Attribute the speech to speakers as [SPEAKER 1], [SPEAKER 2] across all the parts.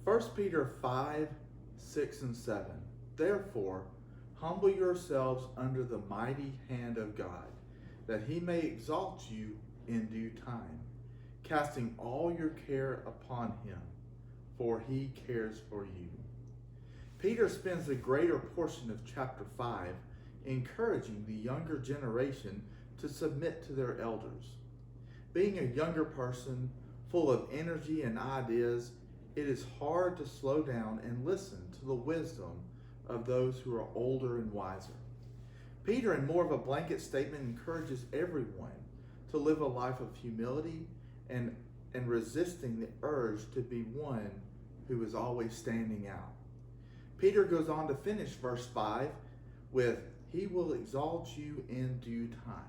[SPEAKER 1] First Peter 5, 6, and 7. Therefore, humble yourselves under the mighty hand of God, that he may exalt you in due time, casting all your care upon him, for he cares for you. Peter spends the greater portion of chapter 5 encouraging the younger generation to submit to their elders. Being a younger person full of energy and ideas, it is hard to slow down and listen to the wisdom of those who are older and wiser. Peter, in more of a blanket statement, encourages everyone to live a life of humility and resisting the urge to be one who is always standing out. Peter goes on to finish verse 5 with, he will exalt you in due time.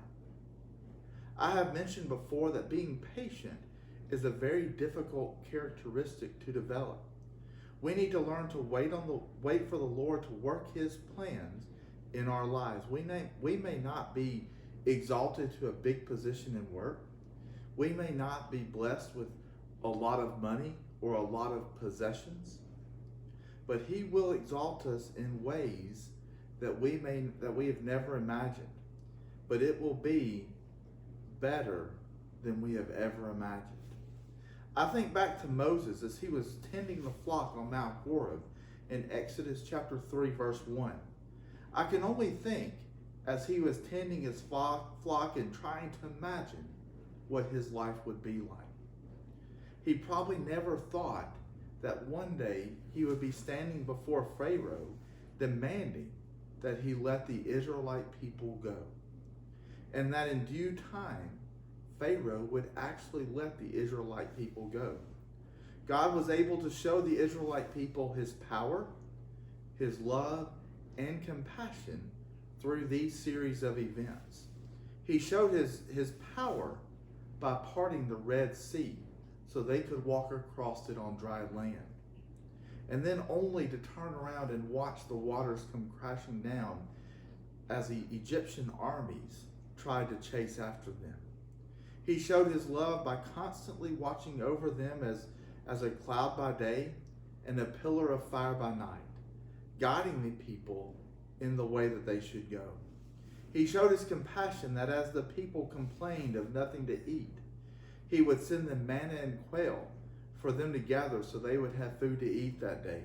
[SPEAKER 1] I have mentioned before that being patient is a very difficult characteristic to develop. We need to learn to wait for the Lord to work his plans in our lives. We may not be exalted to a big position in work. We may not be blessed with a lot of money or a lot of possessions, but he will exalt us in ways that we have never imagined. But it will be better than we have ever imagined. I think back to Moses as he was tending the flock on Mount Horeb in Exodus chapter 3, verse 1. I can only think as he was tending his flock and trying to imagine what his life would be like. He probably never thought that one day he would be standing before Pharaoh demanding that he let the Israelite people go. And that in due time, Pharaoh would actually let the Israelite people go. God was able to show the Israelite people his power, his love, and compassion through these series of events. He showed his power by parting the Red Sea so they could walk across it on dry land. And then only to turn around and watch the waters come crashing down as the Egyptian armies tried to chase after them. He showed his love by constantly watching over them as a cloud by day and a pillar of fire by night, guiding the people in the way that they should go. He showed his compassion that as the people complained of nothing to eat, he would send them manna and quail for them to gather so they would have food to eat that day.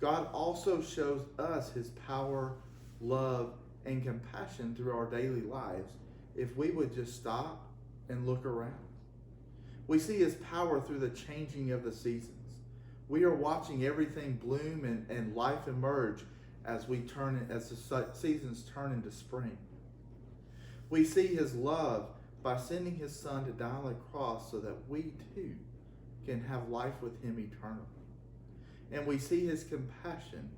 [SPEAKER 1] God also shows us his power, love, and compassion through our daily lives if we would just stop and look around. We see his power through the changing of the seasons. We are watching everything bloom and life emerge as the seasons turn into spring. We see his love by sending his son to die on the cross so that we too can have life with him eternally. And we see his compassion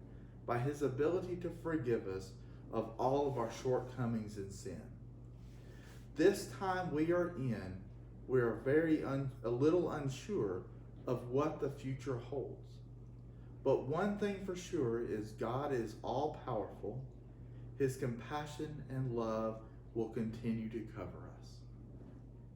[SPEAKER 1] by his ability to forgive us of all of our shortcomings and sin. This time we are in, we are a little unsure of what the future holds. But one thing for sure is God is all powerful. His compassion and love will continue to cover us.